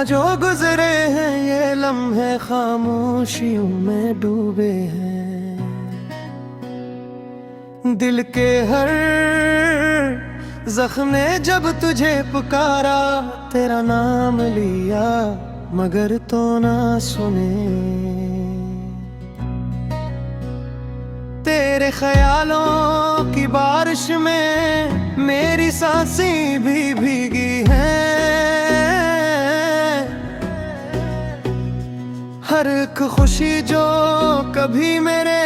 जो गुजरे हैं ये लम्हे खामोशियों में डूबे हैं। दिल के हर जख्म ने जब तुझे पुकारा, तेरा नाम लिया मगर तो ना सुने। तेरे ख्यालों की बारिश में मेरी सांसें भी भीगी हैं। हर एक खुशी जो कभी मेरे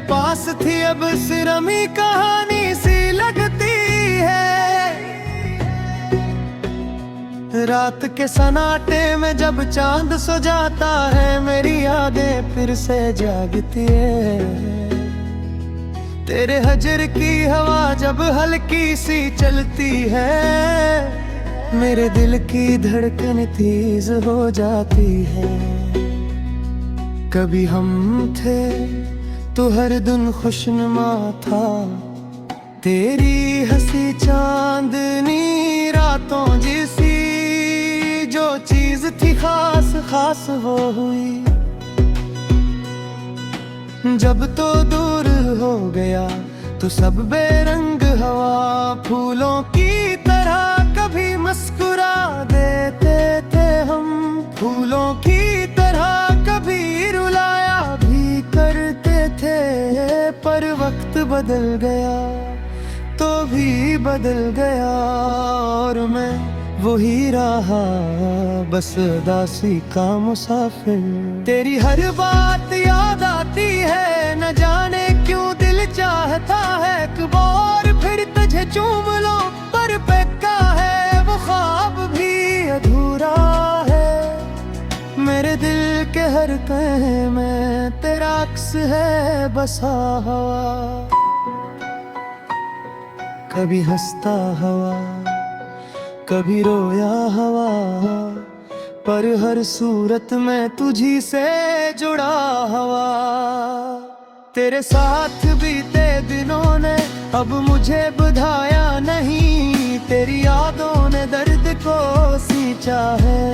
पास थी अब सिरमी कहानी सी लगती है। रात के सन्नाटे में जब चांद सो जाता है, मेरी यादें फिर से जागती है। तेरे हजर की हवा जब हल्की सी चलती है, मेरे दिल की धड़कन तेज हो जाती है। कभी हम थे तो हर दिन खुशनुमा था, तेरी हंसी चांदनी रातों जैसी जो चीज थी खास खास वो हुई। जब तो दूर हो गया तो सब बेरंग हवा फूलों की तरह कभी मुस्कुरा देते थे हम। फूलों की तरह कभी रुलाया भी करते थे, पर वक्त बदल गया तो भी बदल गया और मैं वही रहा बस उदासी का मुसाफिर। तेरी हर बात याद आती है, न जाने क्यों दिल चाहता है कि और फिर तुझे चूम लो, पर पक्का है वो ख्वाब भी अधूरा है। मेरे दिल के हर कहे में तेरा अक्स है बसा हुआ। कभी हंसता हवा कभी रोया हवा, पर हर सूरत में तुझी से जुड़ा हवा। तेरे साथ बीते दिनों ने अब मुझे बुझाया नहीं, तेरी यादों ने दर्द को सींचा है।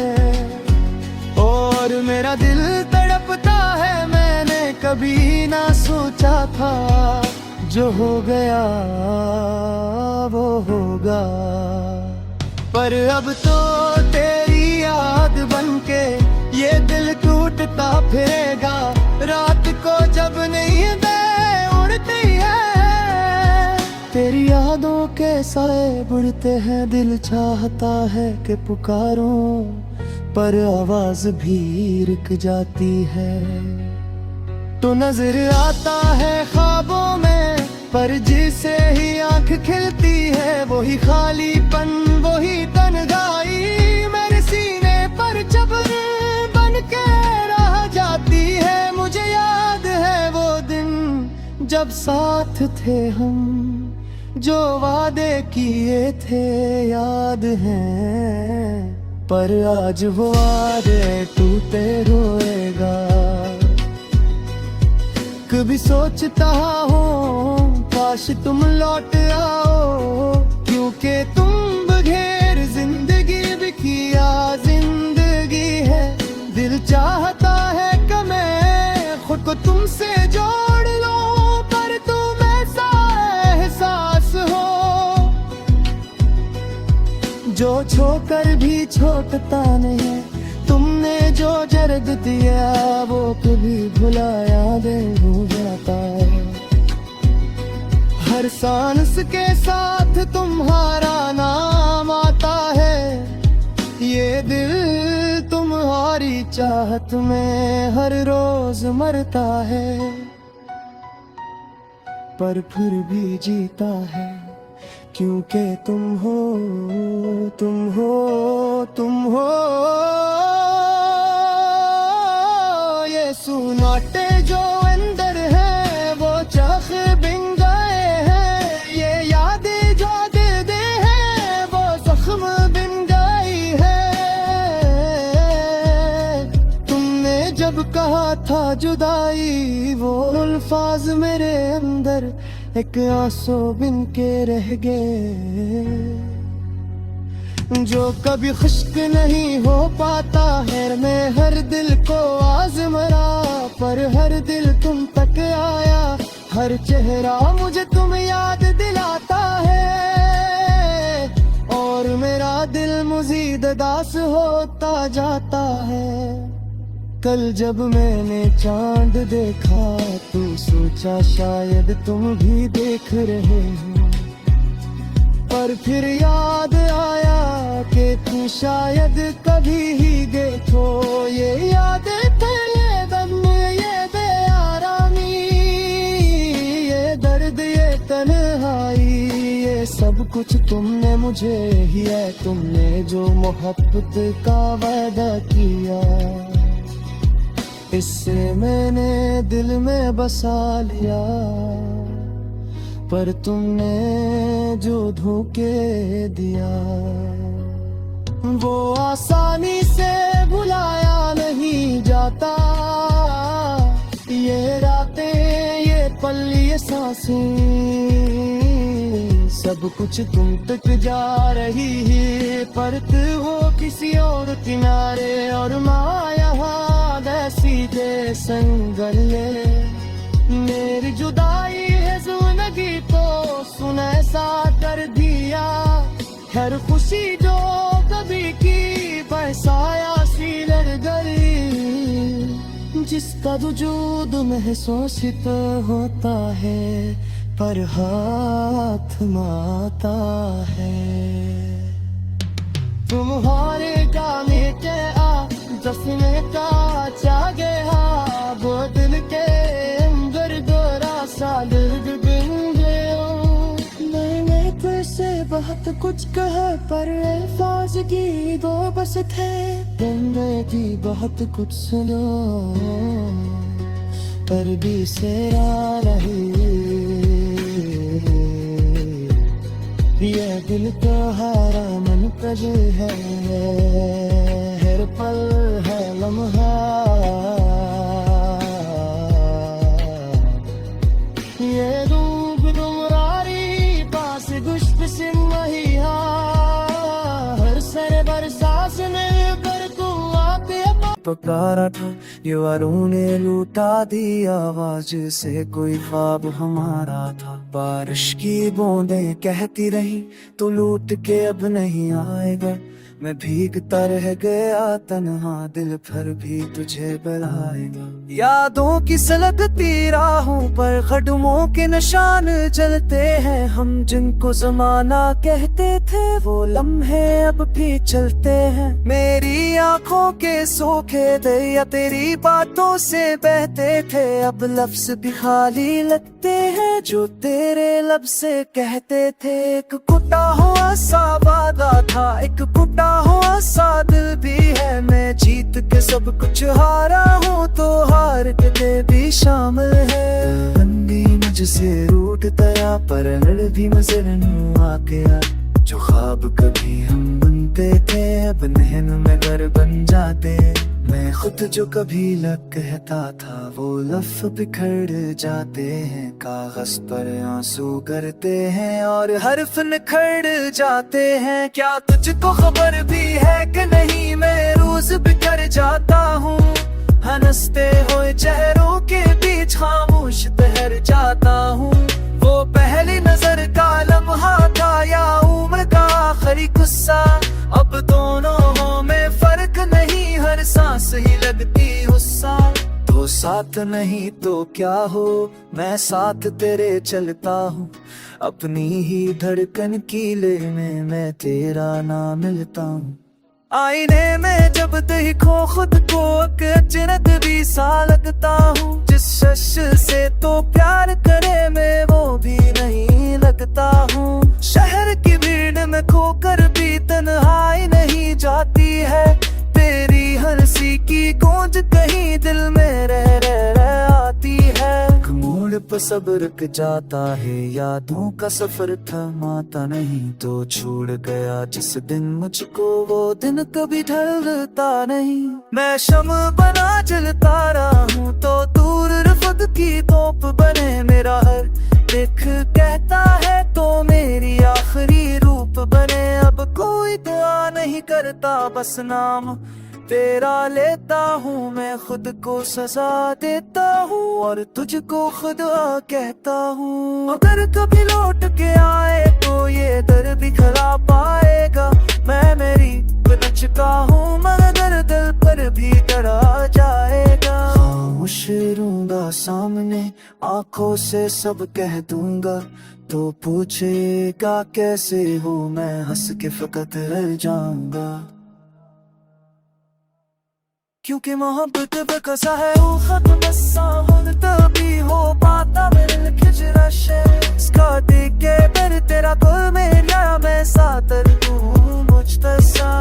और मेरा दिल तड़पता है, मैंने कभी ना सोचा था जो हो गया वो होगा। पर अब तो तेरी याद बनके ये दिल टूटता फिरेगा। रात को जब नींद उड़ती है, तेरी यादों के साए बुड़ते हैं। दिल चाहता है कि पुकारूं, पर आवाज भी रुक जाती है। तो नजर आता है ख्वाबों में, पर जिसे ही आंख खिलती है वही खालीपन वही तन्हाई मेरे सीने पर जबर बन के रह जाती है। मुझे याद है वो दिन जब साथ थे हम, जो वादे किए थे याद हैं, पर आज वो वादे टूटे रोएगा। कभी सोचता हूँ काश तुम लौट आओ, क्योंकि तुम बगैर जिंदगी भी किया जिंदगी है। दिल चाहता है कि मैं खुद को तुमसे जोड़ लूं, पर तुम ऐसा एहसास हो जो छोकर भी छोड़ता नहीं। तुमने जो दर्द दिया वो कभी भुलाया नहीं जाता। हर सांस के साथ तुम्हारा नाम आता है, ये दिल तुम्हारी चाहत में हर रोज मरता है, पर फिर भी जीता है। क्योंकि तुम हो तुम हो तुम हो। ये सुनाटे जो अंदर है वो चख बिन गए हैं, ये यादें जो दिल दे हैं वो जख्म बिन गई है। तुमने जब कहा था जुदाई, वो अल्फाज मेरे अंदर एक आंसू बिन के रह गए। जो कभी खुश्क नहीं हो पाता है। मैं हर दिल को आज़माया, पर हर दिल तुम तक आया। हर चेहरा मुझे तुम याद दिलाता है, और मेरा दिल मज़ीद दास होता जाता है। कल जब मैंने चांद देखा तो सोचा शायद तुम भी देख रहे हो, पर फिर याद आया कि तुम शायद कभी ही देखो। ये यादें थे, ये दम, ये बेआरामी, ये दर्द, ये तन्हाई, ये सब कुछ तुमने मुझे ही है। तुमने जो मोहब्बत का वादा किया, इससे मैंने दिल में बसा लिया। पर तुमने जो धोखे दिया, वो आसानी से भुलाया नहीं जाता। ये रातें, ये पल, ये सांसें, सब कुछ तुम तक जा रही है। पर तू हो किसी और किनारे, और माया ऐसी दे संगले। मेरी जुदाई है जिंदगी तो सुन ऐसा कर दिया। हर खुशी जो कभी की बरसाया सी लड़ गई, जिसका वजूद महसूस तो होता है, पर हाथ माता है। तुम्हारे गाने के आ जसने का चागे हा, वो दिल के अंदर गोरा सा दर्द बिन गया। मैंने तुझसे बहुत कुछ कहा, पर अल्फाज की दो बस थे। तुमने भी बहुत कुछ सुना, पर भी सेरा रही। ये दिल तो हारा मन कज है, हर पल है लम्हा। ये रूप तुमरारी पास गुश्त से महिया, हर सर बरसास में कर तुम आते पुकारा था। दीवारों ने लूटा दी आवाज से, कोई ख्वाब हमारा था। बारिश की बूंदें कहती रही तो लूट के अब नहीं आएगा। मैं भीगता रह गया तन्हा, दिल भर भी तुझे बुलाएगा। यादों की सलगती राहों पर कदमों के निशान चलते हैं। हम जिनको जमाना कहते थे, वो लम्हे अब भी चलते हैं। मेरी आंखों के सूखे दरिया तेरी बातों से बहते थे। अब लफ्ज भी खाली लगते हैं जो तेरे लब से कहते थे। एक टूटा हुआ सा वादा था, एक टूटा हुआ सा दिल भी है। मैं जीत के सब कुछ हारा हूँ, तो हार के ते भी शामिल है। बंदी मुझसे रूठ तया, पर लड़ भी मजर नू आ गया। जो ख्वाब कभी हम बनते थे, अब नहन में घर बन जाते। मैं खुद जो कभी लग कहता था, वो लफ्ज़ बिखर जाते हैं। कागज पर आंसू करते हैं और हर्फ निखर जाते हैं। क्या तुझको खबर भी है कि नहीं, मैं रोज बिखर जाता हूँ। हंसते हुए चेहरों के बीच खामोश ठहर जाता हूँ। वो पहली नजर का लम्हा था या उम्र का आखिरी गुस्सा, अब दोनों में फर्क नहीं, हर सांस ही लगती गुस्सा। तो साथ नहीं तो क्या हो, मैं साथ तेरे चलता हूँ। अपनी ही धड़कन कीले में मैं तेरा ना मिलता हूँ। आईने में जब देखो खुद को अचरत भी सा लगता हूँ। जिस शख्स से तो प्यार करे मैं वो भी नहीं लगता हूँ। शहर की भीड़ में खोकर भी तन्हाई नहीं जाती है। तेरी हंसी की गूंज कहीं दिल में रह आती है। मोड़ पर सब रुक जाता है, यादों का सफर थमाता नहीं। तो छोड़ गया जिस दिन मुझको, वो दिन कभी ढलता नहीं। मैं शम्म बना जलता रहा हूँ, तो दूर रफ़त की तोप बने मेरा हर दिख कहता है। तो मेरी आखिरी रूप बने, अब कोई दुआ रहता बस नाम तेरा लेता हूँ, मैं खुद को सजा देता हूँ और तुझको खुदा कहता हूँ। अगर कभी लौट के आए तो ये दर भी खला पाएगा, मैं मेरी बन चुका हूँ मगर दिल पर भी डरा जाएगा। खामोश रहूंगा सामने आंखों से सब कह दूंगा, तो पूछेगा कैसे हो, मैं हंस के फकत रह जाऊंगा। क्योंकि मोहब्बत पे कसा है वो खत बस सावन तभी हो पाता मेरे खिजरा शे इसका देख के मेरे तेरा कोई मेरा मैं सातर तू मुझतसा।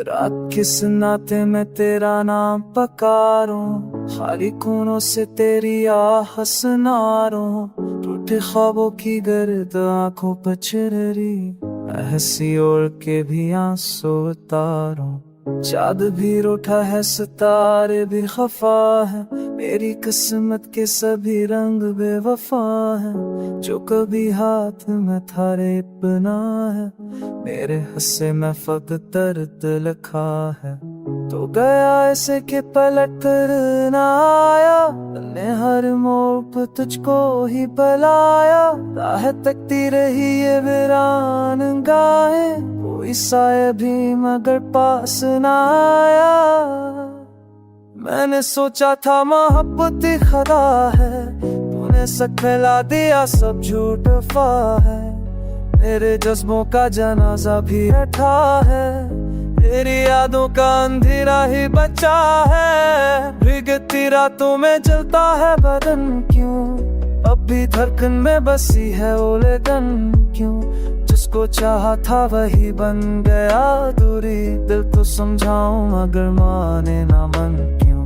रात किस नाते मैं तेरा नाम पकारूं, खाली खूनों से तेरी आह सुनारूं, टूटे ख्वाबों की गर्द आंखों पर चिररी, हंसी ओढ़ के भी आंसू उतारूं। चाँद भी रूठा है सितारे भी खफा है, मेरी किस्मत के सभी रंग बेवफा है, जो कभी हाथ में थारे अपना है, मेरे हंसे में फक दर्द लिखा है। तो गया ऐसे के पलट कर ना आया, तूने हर मोड़ पर तुझको ही बुलाया, राह तकती रही ये वीरान गाहें, कोई साया भी मगर पास ना आया। मैंने सोचा था मोहब्बत खुदा है, तूने सच फैला दिया सब झूठ फा है, मेरे जज्बों का जनाजा भी बैठा है, तेरी यादों का अंधेरा ही बचा है, भीगती रातों में जलता है बदन क्यों, अब भी धड़कन में बसी है वो लगन क्यों, जिसको चाहा था वही बन गया दूरी, दिल तो समझाऊं मगर माने ना मन क्यों,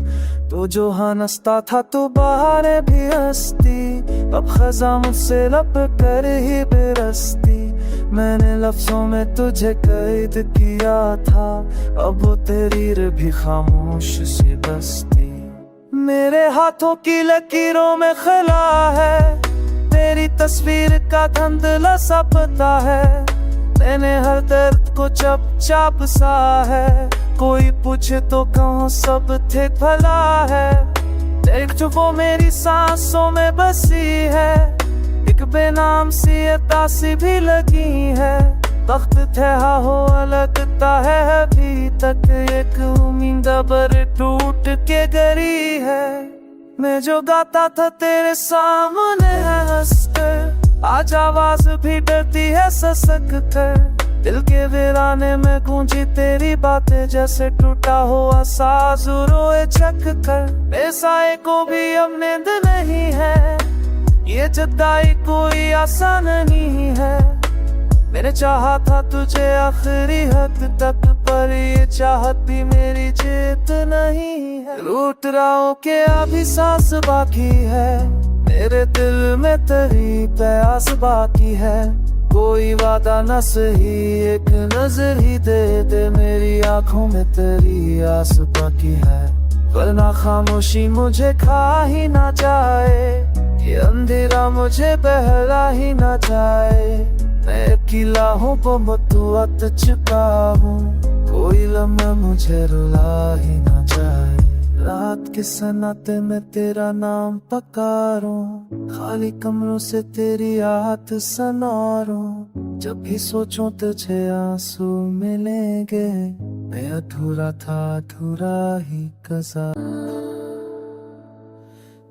तो जो हंसता था तो बाहर भी हंसती, अब खजा मुझसे लब कर ही बेरसती, मैंने लफ्जों में तुझे कैद किया था, अब वो तहरीर भी खामोश सी बसती। मेरे हाथों की लकीरों में खला है, तेरी तस्वीर का धंधला सा पता है, मैंने हर दर्द को चुपचाप सा है, कोई पूछे तो कहूँ सब थे भला है, देख जो वो मेरी सांसों में बसी है, एक बेनाम सी अतासी भी लगी है, वक्त ठहरा हो लगता है अभी तक एक उम्मीद पर टूट के गरी है, मैं जो गाता था तेरे सामने है हंसकर, आज आवाज भी डरती है ससक कर, दिल के वीराने में गूंजी तेरी बातें जैसे टूटा हुआ साज रोए चक कर, बेसाए को भी अब नींद नहीं है, ये जुदाई कोई आसान नहीं है, मैंने चाहा था तुझे आखिरी हद तक, पर ये चाहत भी मेरी जीत नहीं है, रूठ रहा हूं के अभी सांस बाकी है, मेरे दिल में तेरी प्यास बाकी है, कोई वादा न सही एक नजर ही दे दे, मेरी आंखों में तेरी आस बाकी है, वरना खामोशी मुझे खा ही ना जाए, ये अंधेरा मुझे बहला ही ना जाए, मैं अकेला हूँ बहुत चुका हूँ, कोई लम्हा मुझे रुला ही ना जाए, रात के सन्नाटे में तेरा नाम पकारूं, खाली कमरों से तेरी आहट सुनारूं, जब भी सोचूं तुझे आंसू मिलेंगे, मैं अधूरा था अधूरा ही कज़ा।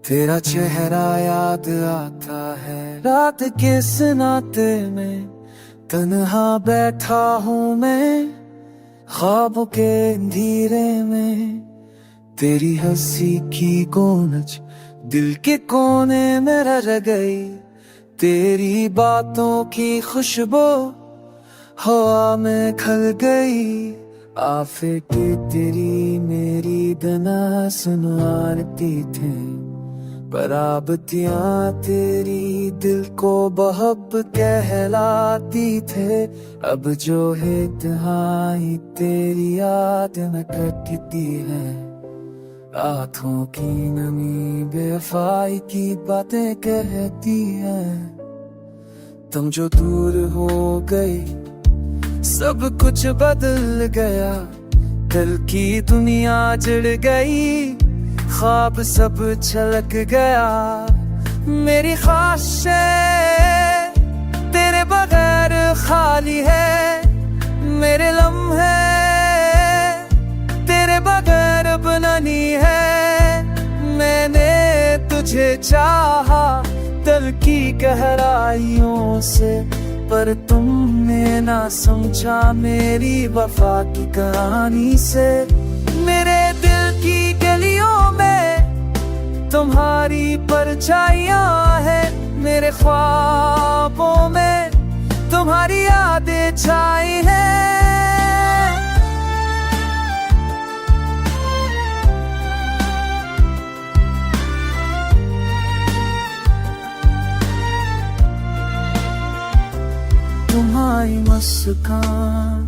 तेरा चेहरा याद आता है रात के सन्नाटे में, तन्हा बैठा हूँ मैं ख्वाबों के अंधेरे में, तेरी हंसी की गूंज दिल के कोने में रह गई, तेरी बातों की खुशबू हवा में खल गई, आफेटे तेरी मेरी गना सुनारती थे, बराबतियां तेरी दिल को बहब कहलाती थे, अब जो है तन्हाई तेरी याद में कटती है, आँखों की नमी बेवफाई की बातें कहती है। तुम जो दूर हो गई सब कुछ बदल गया, दिल की दुनिया जड़ गई, ख्वाब सब छलक गया। मेरी ख्वाहिशें तेरे बगैर खाली है, मेरे लम्हे तेरे बगैर बनानी है। मैंने तुझे चाहा दिल की गहराइयों से, पर तुमने ना समझा मेरी वफा की कहानी से। मेरे दिल की गलियों में तुम्हारी परछाइयां है, मेरे ख्वाबों में तुम्हारी यादें छाई है। तुम्हारी मुस्कान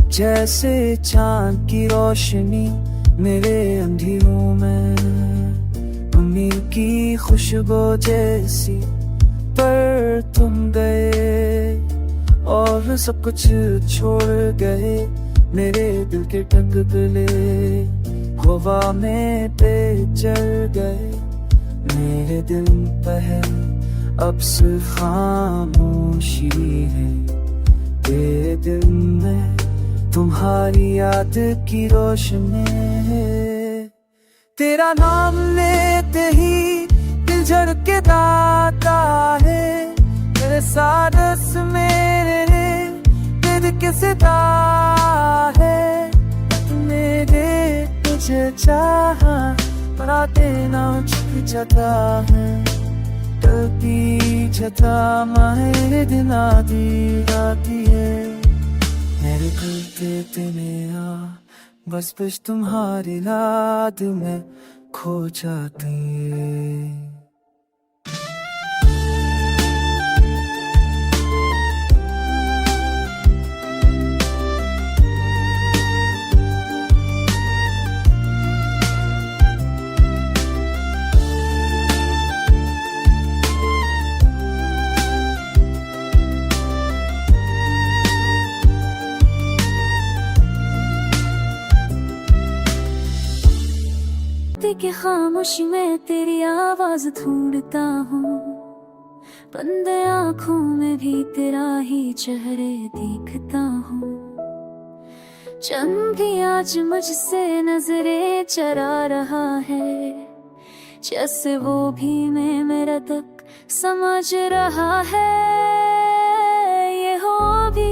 जैसे चांद की रोशनी मेरे अंधेरों में, उम्मीद की खुशबू जैसी, पर तुम गए और सब कुछ छोड़ गए। मेरे दिल के टकले हवा में पे चढ़ गए, मेरे दिल पर अब सिर्फ खामोशी है। तेरे दिल में तुम्हारी याद की रोशनी है। तेरा नाम लेते ही दिल धड़कता है, तेरे सारस मेरे दिल के सिता है। मेरे तुझे चाहा पर आते ना जाता है, छता माहिर दिन आती है। मेरे दिल के तेने आ बस बस तुम्हारी याद में खो जाती है। के खामोशी में तेरी आवाज ढूंढता हूँ, बंद आँखों में भी तेरा ही चेहरे देखता हूँ। चंद भी आज मुझसे नजरें चरा रहा है, जैसे वो भी मैं मेरा तक समझ रहा है। ये हो भी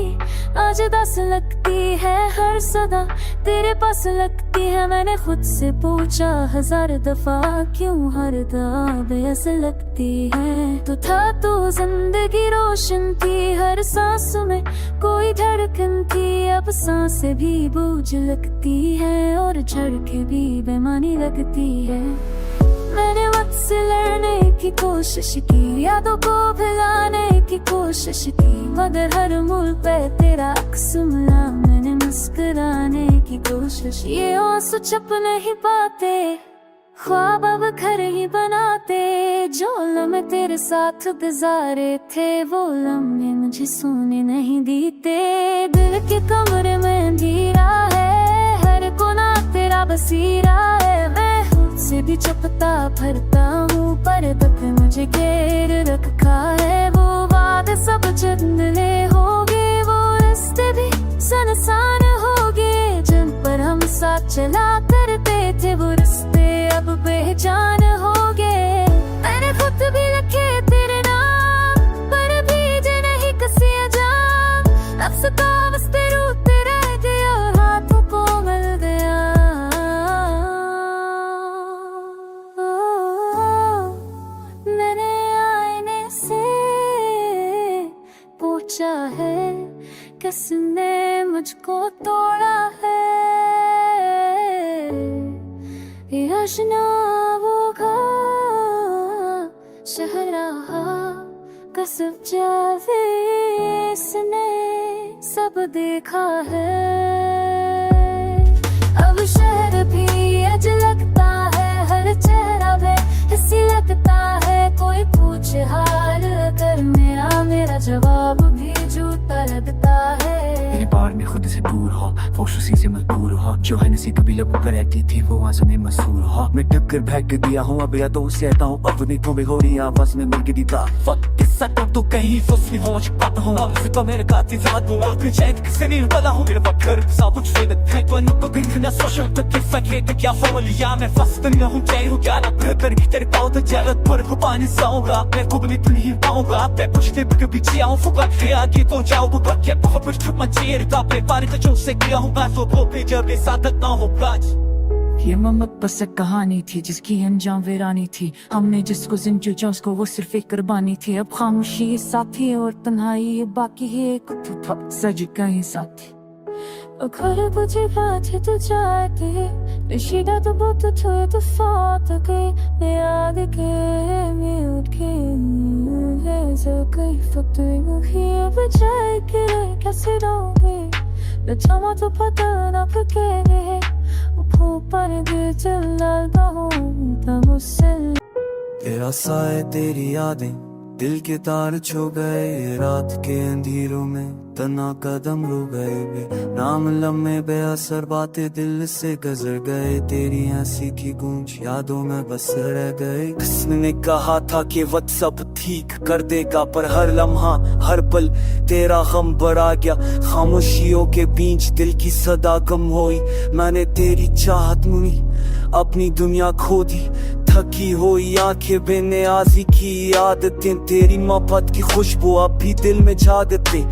आज दस लगती है हर सदा तेरे पास लगती है। मैंने खुद से पूछा हजार दफा क्यों हर दाब ऐसे लगती है। तो था तो जिंदगी रोशन थी, हर सांस में कोई धड़कन थी। अब सांसें भी बोझ लगती है और झड़के भी बेमानी लगती है। मैंने वक्त से लड़ने की कोशिश की, यादों को भुलाने की कोशिश की, मगर हर मूल पे तेरा अक्स मिला। मैंने मुस्कुराने की कोशिश, ये आंसू छुप नहीं पाते, ख्वाब अब घर ही बनाते। जो लम्हे तेरे साथ गुजारे थे वो लम्हे मुझे सोने नहीं देते। दिल के कमरे में अंधेरा है, हर कोना तेरा बसीरा है। मैं से भी चपता भरता हूँ, पर दब मुझे घेर रखा है। वो वादे सब चंदले होगे, वो रास्ते भी सुनसान होगे, जिन पर हम साथ चला करते थे। वो रास्ते अब बेजान होगे। मैंने खुद भी रखे तेरे नाम, पर भीजे नहीं कसी अजाम। अब सतावस पे रोते रह गए और हाथों को मिल गया। है किसने मुझको तोड़ा है, ये अशनाबों का शहराहा कसब जावे इसने सब देखा है। अब शहर भी अज लगता है कोई पूछे हाल अगर मेरा जवाब भी झूठा लगता है। मेरे बार में खुद से दूर हो, वो खुशी से मजबूर हो, जो है नसी कभी लोगों कर रहती थी वो आंसू में मशहूर हो। मैं टक्कर फेंक दिया हूँ अब या तो उससे आता हूँ अपनी तो भी हो रही आवाज में मिल गई था। किस्सा तो कहीं फसली हो पाता हूँ तो मेरे काती ज़ात हूँ फिर चैन किसे नहीं पता हूँ मेरे बकर साबुत फेद है तो नो कहीं ना सोशल तक फैक्ट क्या फॉर्मूला मैं फस्त नहीं हूँ चाहे हूँ क्या ना बेहतर की तेरे पाँव तो जगत पर को पानी साऊंगा मैं खुद नहीं पाऊंगा मैं कुछ देर के पीछे आऊँ फुकट के आगे तो जाऊँगा क्या बहुत कुछ मचेर का पे पानी का जो से किया हूँ मैं तो वो पे जब ये साथ ना हो प्लाज। ये मोहम्मद बस एक कहानी थी जिसकी अंजाम वीरानी थी। हमने जिसको जिंदगी जो उसको वो सिर्फ एक कुर्बानी थी। अब खामोशी ये साथी और तन्हाई ये बाकी है एक सज कहीं साथी। अगर मुझे बात है तो जाते नशीदा तो बहुत तो फात गई याद के म्यूट के है जो कहीं फक्त मुझे बचाए के कैसे रहोगे न चाहा तो पता ना पकेगे ऊपर दिल चलता हूँ तब मुझसे तेरा साए तेरी यादें दिल के तार छू गए रात के अंधेरों में तना कदम रो गए बे नाम लम्हे बेअसर बातें दिल से गुजर गए तेरी हंसी की गूंज यादों में बस रह गए। किसने कहा था कि वक्त सब ठीक कर देगा पर हर लम्हा हर पल तेरा गम बढ़ा गया। खामोशियों के बीच दिल की सदा कम हुई मैंने तेरी चाहत मुई अपनी दुनिया खो दी। थकी हुई आंखें बेनियाजी की आदतें तेरी मोहब्बत की खुशबू अब भी दिल में जागते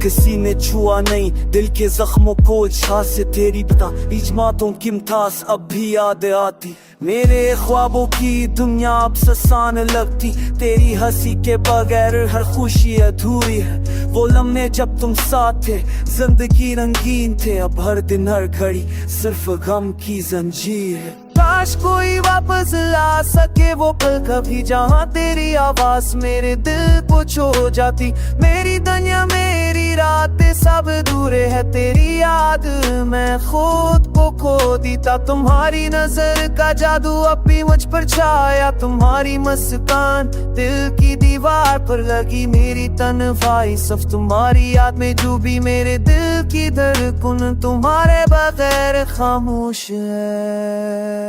किसी ने छुआ नहीं दिल के जख्मों को छा से तेरी बता इजमातों की इम्ताज अब भी याद आती। मेरे ख्वाबों की दुनिया अब ससान लगती तेरी हंसी के बगैर हर खुशी अधूरी है। वो लम्हे जब तुम साथ थे जिंदगी रंगीन थे अब हर दिन हर घड़ी सिर्फ गम की जंजीर है। काश कोई वापस ला सके वो पल कभी जहाँ तेरी आवाज मेरे दिल को छू जाती। मेरी दुनिया मेरी रातें सब दूरे है तेरी याद मैं खुद को खो देता। तुम्हारी नजर का जादू अब भी मुझ पर छाया तुम्हारी मुस्कान दिल की दीवार पर लगी मेरी तन्हाई सब तुम्हारी याद में डूबी मेरे दिल की धड़कन तुम्हारे बगैर खामोश है।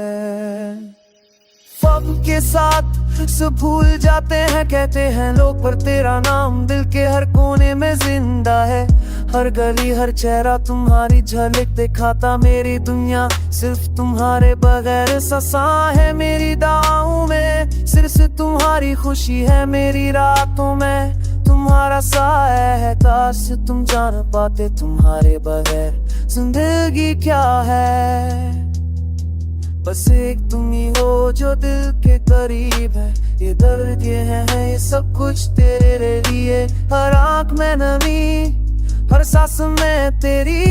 वक्त के साथ सब भूल जाते हैं कहते हैं लोग पर तेरा नाम दिल के हर कोने में जिंदा है। हर गली हर चेहरा तुम्हारी झलक दिखाता मेरी दुनिया सिर्फ तुम्हारे बगैर ससा है। मेरी दुआओं में सिर्फ तुम्हारी खुशी है मेरी रातों में तुम्हारा साया है। काश तुम जान पाते तुम्हारे बगैर जिंदगी क्या है। बस एक तुम ही हो जो दिल के करीब है ये दर्द ये है ये सब कुछ तेरे लिए। हर आँख में नमी हर सांस में तेरी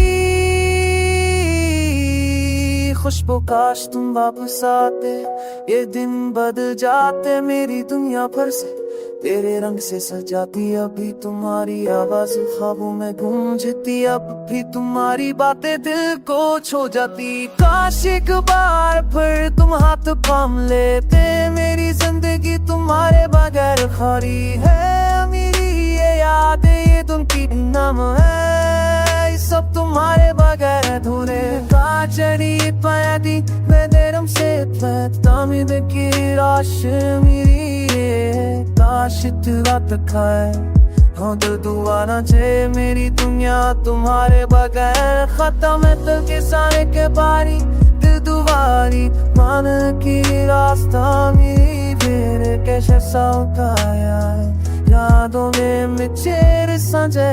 खुशबू काश तुम वापस आते ये दिन बदल जाते मेरी दुनिया भर से तेरे रंग से सजाती। अभी तुम्हारी आवाज ख्वाबों में गूंजती अब भी तुम्हारी बातें दिल को छू जाती। काश एक बार फिर तुम हाथ थाम लेते मेरी जिंदगी तुम्हारे बगैर खाली है। मेरी ये याद ये तुम की नाम है ये सब तुम्हारे बगैर अधूरे। काचड़ी पैदी बेदरम से तामीद की राश मेरी काश इतना तकाए हो दिल दुआ ना चाहे मेरी दुनिया तुम्हारे बगैर खत्म है दिल के सारे के बारी दिल दुबारी मान की रास्ता मेरी फिर कैसे सौकाया यादों में चेहरे सजे।